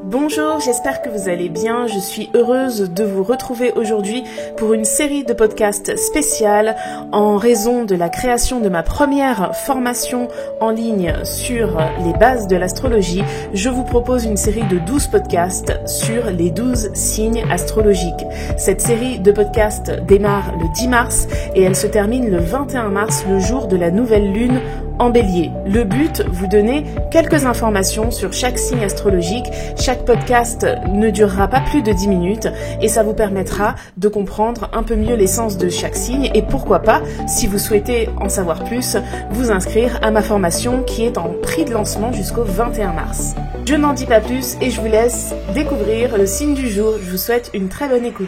Bonjour, j'espère que vous allez bien. Je suis heureuse de vous retrouver aujourd'hui pour une série de podcasts spéciales en raison de la création de ma première formation en ligne sur les bases de l'astrologie. Je vous propose une série de 12 podcasts sur les 12 signes astrologiques. Cette série de podcasts démarre le 10 mars et elle se termine le 21 mars, le jour de la nouvelle lune en Bélier. Le but, vous donner quelques informations sur chaque signe astrologique. Chaque podcast ne durera pas plus de 10 minutes et ça vous permettra de comprendre un peu mieux l'essence de chaque signe et pourquoi pas, si vous souhaitez en savoir plus, vous inscrire à ma formation qui est en prix de lancement jusqu'au 21 mars. Je n'en dis pas plus et je vous laisse découvrir le signe du jour. Je vous souhaite une très bonne écoute.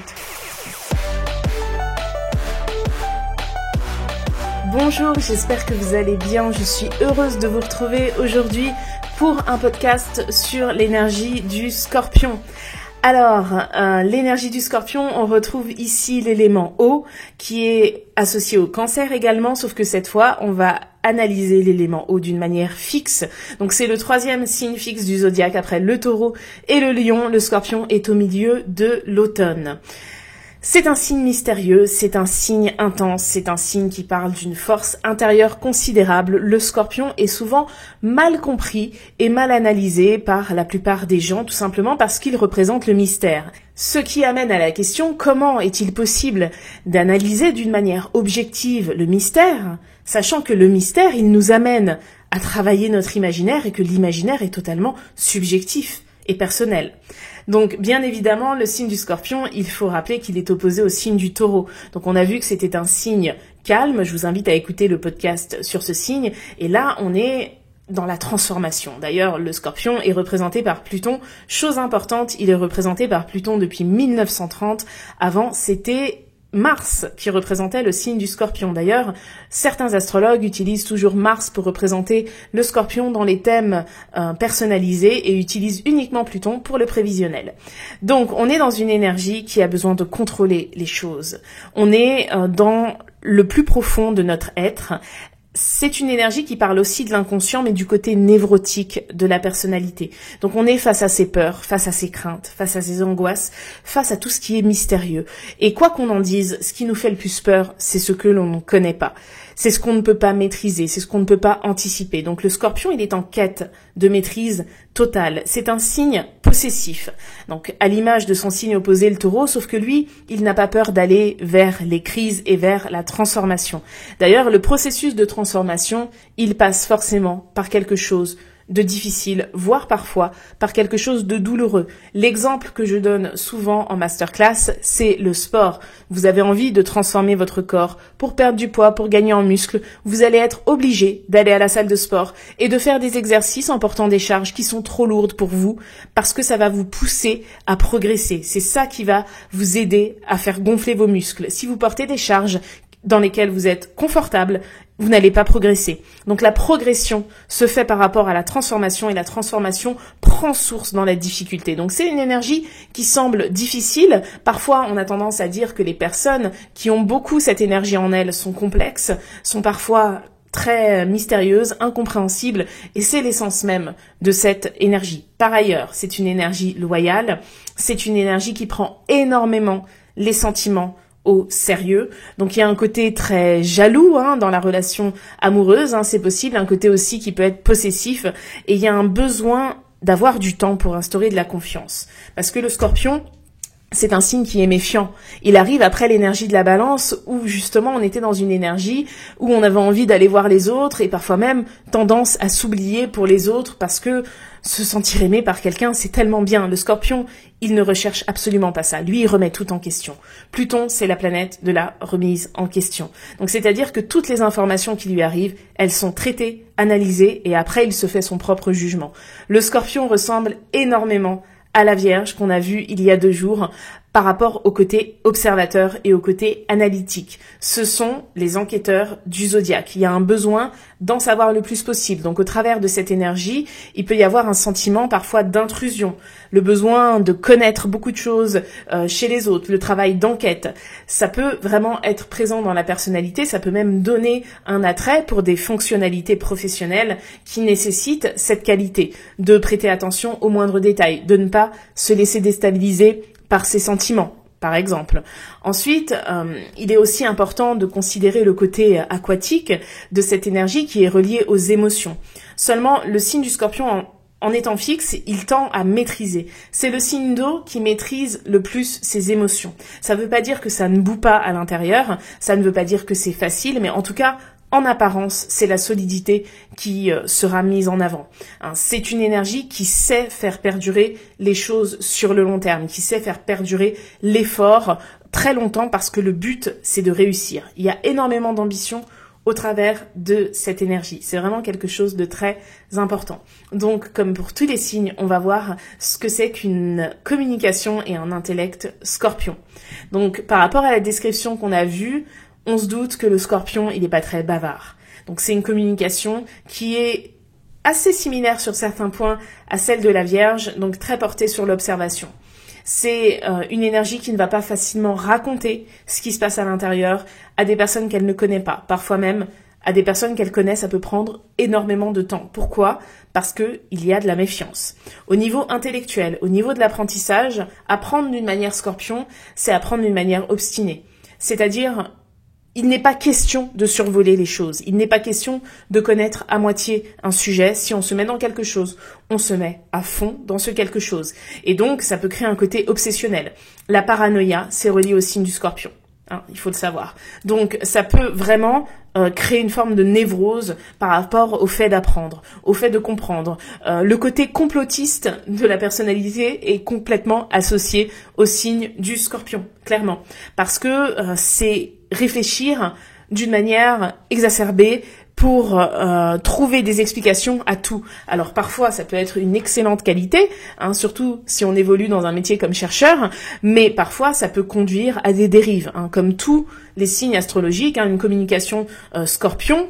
Bonjour, j'espère que vous allez bien. Je suis heureuse de vous retrouver aujourd'hui pour un podcast sur l'énergie du Scorpion. Alors, l'énergie du Scorpion, on retrouve ici l'élément eau qui est associé au Cancer également, sauf que cette fois, on va analyser l'élément eau d'une manière fixe. Donc c'est le troisième signe fixe du zodiaque après le Taureau et le Lion. Le Scorpion est au milieu de l'automne. C'est un signe mystérieux, c'est un signe intense, c'est un signe qui parle d'une force intérieure considérable. Le Scorpion est souvent mal compris et mal analysé par la plupart des gens, tout simplement parce qu'il représente le mystère. Ce qui amène à la question, comment est-il possible d'analyser d'une manière objective le mystère, sachant que le mystère, il nous amène à travailler notre imaginaire et que l'imaginaire est totalement subjectif et personnel. Donc, bien évidemment, le signe du Scorpion, il faut rappeler qu'il est opposé au signe du Taureau. Donc, on a vu que c'était un signe calme. Je vous invite à écouter le podcast sur ce signe. Et là, on est dans la transformation. D'ailleurs, le Scorpion est représenté par Pluton. Chose importante, il est représenté par Pluton depuis 1930. Avant, c'était Mars qui représentait le signe du Scorpion. D'ailleurs, certains astrologues utilisent toujours Mars pour représenter le Scorpion dans les thèmes personnalisés et utilisent uniquement Pluton pour le prévisionnel. Donc, on est dans une énergie qui a besoin de contrôler les choses. On est dans le plus profond de notre être. C'est une énergie qui parle aussi de l'inconscient, mais du côté névrotique de la personnalité. Donc on est face à ses peurs, face à ses craintes, face à ses angoisses, face à tout ce qui est mystérieux. Et quoi qu'on en dise, ce qui nous fait le plus peur, c'est ce que l'on ne connaît pas. C'est ce qu'on ne peut pas maîtriser, c'est ce qu'on ne peut pas anticiper. Donc le Scorpion, il est en quête de maîtrise totale. C'est un signe possessif. Donc à l'image de son signe opposé, le Taureau, sauf que lui, il n'a pas peur d'aller vers les crises et vers la transformation. D'ailleurs, le processus de transformation, il passe forcément par quelque chose de difficile, voire parfois par quelque chose de douloureux. L'exemple que je donne souvent en masterclass, c'est le sport. Vous avez envie de transformer votre corps pour perdre du poids, pour gagner en muscles. Vous allez être obligé d'aller à la salle de sport et de faire des exercices en portant des charges qui sont trop lourdes pour vous parce que ça va vous pousser à progresser. C'est ça qui va vous aider à faire gonfler vos muscles. Si vous portez des charges dans lesquelles vous êtes confortable, vous n'allez pas progresser. Donc la progression se fait par rapport à la transformation et la transformation prend source dans la difficulté. Donc c'est une énergie qui semble difficile. Parfois, on a tendance à dire que les personnes qui ont beaucoup cette énergie en elles sont complexes, sont parfois très mystérieuses, incompréhensibles, et c'est l'essence même de cette énergie. Par ailleurs, c'est une énergie loyale, c'est une énergie qui prend énormément les sentiments au sérieux. Donc il y a un côté très jaloux dans la relation amoureuse, c'est possible, un côté aussi qui peut être possessif, et il y a un besoin d'avoir du temps pour instaurer de la confiance. Parce que le Scorpion, c'est un signe qui est méfiant. Il arrive après l'énergie de la Balance où justement on était dans une énergie où on avait envie d'aller voir les autres et parfois même tendance à s'oublier pour les autres parce que se sentir aimé par quelqu'un, c'est tellement bien. Le Scorpion, il ne recherche absolument pas ça. Lui, il remet tout en question. Pluton, c'est la planète de la remise en question. Donc c'est-à-dire que toutes les informations qui lui arrivent, elles sont traitées, analysées et après il se fait son propre jugement. Le Scorpion ressemble énormément à la Vierge qu'on a vue il y a 2 jours. par rapport au côté observateur et au côté analytique. Ce sont les enquêteurs du zodiaque. Il y a un besoin d'en savoir le plus possible. Donc au travers de cette énergie, il peut y avoir un sentiment parfois d'intrusion, le besoin de connaître beaucoup de choses chez les autres, le travail d'enquête. Ça peut vraiment être présent dans la personnalité, ça peut même donner un attrait pour des fonctionnalités professionnelles qui nécessitent cette qualité, de prêter attention aux moindres détails, de ne pas se laisser déstabiliser par ses sentiments, par exemple. Ensuite, il est aussi important de considérer le côté aquatique de cette énergie qui est reliée aux émotions. Seulement, le signe du Scorpion, en étant fixe, il tend à maîtriser. C'est le signe d'eau qui maîtrise le plus ses émotions. Ça ne veut pas dire que ça ne bout pas à l'intérieur, ça ne veut pas dire que c'est facile, mais en tout cas, en apparence, c'est la solidité qui sera mise en avant. C'est une énergie qui sait faire perdurer les choses sur le long terme, qui sait faire perdurer l'effort très longtemps parce que le but, c'est de réussir. Il y a énormément d'ambition au travers de cette énergie. C'est vraiment quelque chose de très important. Donc, comme pour tous les signes, on va voir ce que c'est qu'une communication et un intellect Scorpion. Donc, par rapport à la description qu'on a vue, on se doute que le Scorpion, il n'est pas très bavard. Donc c'est une communication qui est assez similaire sur certains points à celle de la Vierge, donc très portée sur l'observation. C'est une énergie qui ne va pas facilement raconter ce qui se passe à l'intérieur à des personnes qu'elle ne connaît pas. Parfois même, à des personnes qu'elle connaît, ça peut prendre énormément de temps. Pourquoi ? Parce que il y a de la méfiance. Au niveau intellectuel, au niveau de l'apprentissage, apprendre d'une manière Scorpion, c'est apprendre d'une manière obstinée. C'est-à-dire, il n'est pas question de survoler les choses. Il n'est pas question de connaître à moitié un sujet. Si on se met dans quelque chose, on se met à fond dans ce quelque chose. Et donc, ça peut créer un côté obsessionnel. La paranoïa, c'est relié au signe du Scorpion. Il faut le savoir. Donc, ça peut vraiment créer une forme de névrose par rapport au fait d'apprendre, au fait de comprendre. Le côté complotiste de la personnalité est complètement associé au signe du Scorpion, clairement. Parce que c'est réfléchir d'une manière exacerbée pour trouver des explications à tout. Alors parfois, ça peut être une excellente qualité, surtout si on évolue dans un métier comme chercheur, mais parfois, ça peut conduire à des dérives. Comme tous les signes astrologiques, une communication Scorpion,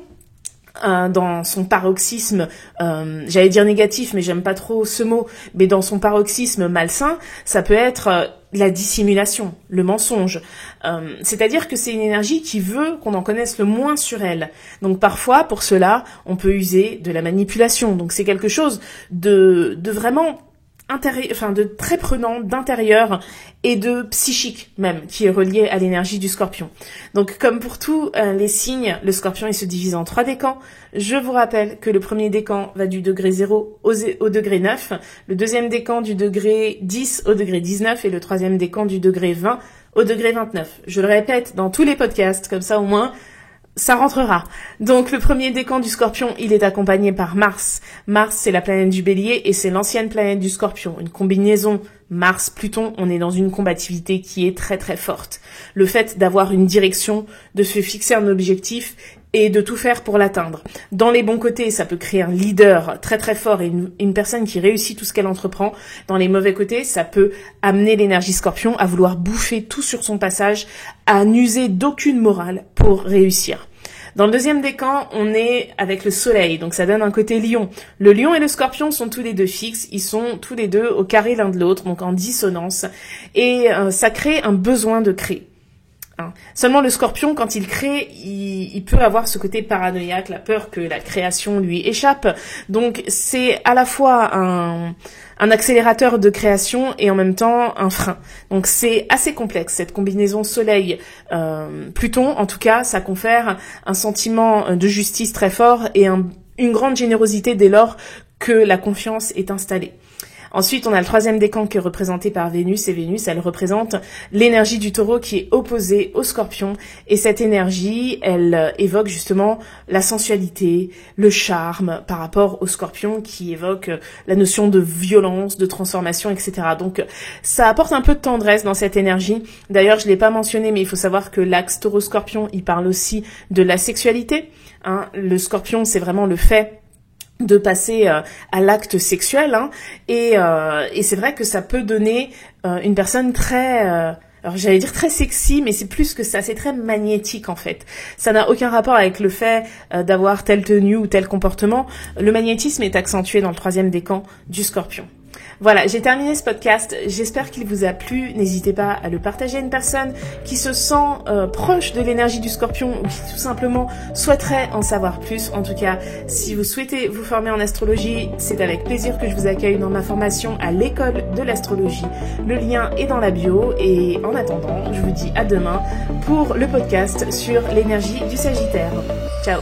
dans son paroxysme, j'allais dire négatif, mais j'aime pas trop ce mot, mais dans son paroxysme malsain, ça peut être la dissimulation, le mensonge. C'est-à-dire que c'est une énergie qui veut qu'on en connaisse le moins sur elle. Donc parfois, pour cela, on peut user de la manipulation. Donc c'est quelque chose de vraiment de très prenant, d'intérieur et de psychique même, qui est relié à l'énergie du Scorpion. Donc comme pour tous les signes, le Scorpion il se divise en 3 décans. Je vous rappelle que le premier décan va du degré 0 au degré 9, le deuxième décan du degré 10 au degré 19 et le troisième décan du degré 20 au degré 29. Je le répète dans tous les podcasts, comme ça au moins ça rentrera. Donc le premier décan du Scorpion, il est accompagné par Mars. Mars, c'est la planète du Bélier et c'est l'ancienne planète du Scorpion. Une combinaison Mars-Pluton, on est dans une combativité qui est très très forte. Le fait d'avoir une direction, de se fixer un objectif et de tout faire pour l'atteindre. Dans les bons côtés, ça peut créer un leader très très fort et une personne qui réussit tout ce qu'elle entreprend. Dans les mauvais côtés, ça peut amener l'énergie Scorpion à vouloir bouffer tout sur son passage, à n'user d'aucune morale pour réussir. Dans le deuxième décan, on est avec le soleil, donc ça donne un côté lion. Le lion et le Scorpion sont tous les deux fixes, ils sont tous les deux au carré l'un de l'autre, donc en dissonance, et ça crée un besoin de créer. Seulement le Scorpion, quand il crée, il peut avoir ce côté paranoïaque, la peur que la création lui échappe. Donc c'est à la fois un accélérateur de création et en même temps un frein. Donc c'est assez complexe, cette combinaison Soleil-Pluton. En tout cas, ça confère un sentiment de justice très fort et une grande générosité dès lors que la confiance est installée. Ensuite, on a le troisième décan qui est représenté par Vénus, et Vénus, elle représente l'énergie du Taureau qui est opposée au Scorpion, et cette énergie, elle évoque justement la sensualité, le charme par rapport au Scorpion qui évoque la notion de violence, de transformation, etc. Donc, ça apporte un peu de tendresse dans cette énergie. D'ailleurs, je l'ai pas mentionné, mais il faut savoir que l'axe Taureau-Scorpion, il parle aussi de la sexualité. Le Scorpion, c'est vraiment le fait de passer à l'acte sexuel, hein, et c'est vrai que ça peut donner une personne très alors j'allais dire très sexy, mais c'est plus que ça, c'est très magnétique en fait. Ça n'a aucun rapport avec le fait d'avoir telle tenue ou tel comportement. Le magnétisme est accentué dans le 3e décan du Scorpion. Voilà, j'ai terminé ce podcast. J'espère qu'il vous a plu. N'hésitez pas à le partager à une personne qui se sent proche de l'énergie du Scorpion ou qui tout simplement souhaiterait en savoir plus. En tout cas, si vous souhaitez vous former en astrologie, c'est avec plaisir que je vous accueille dans ma formation à l'école de l'astrologie. Le lien est dans la bio et en attendant, je vous dis à demain pour le podcast sur l'énergie du Sagittaire. Ciao!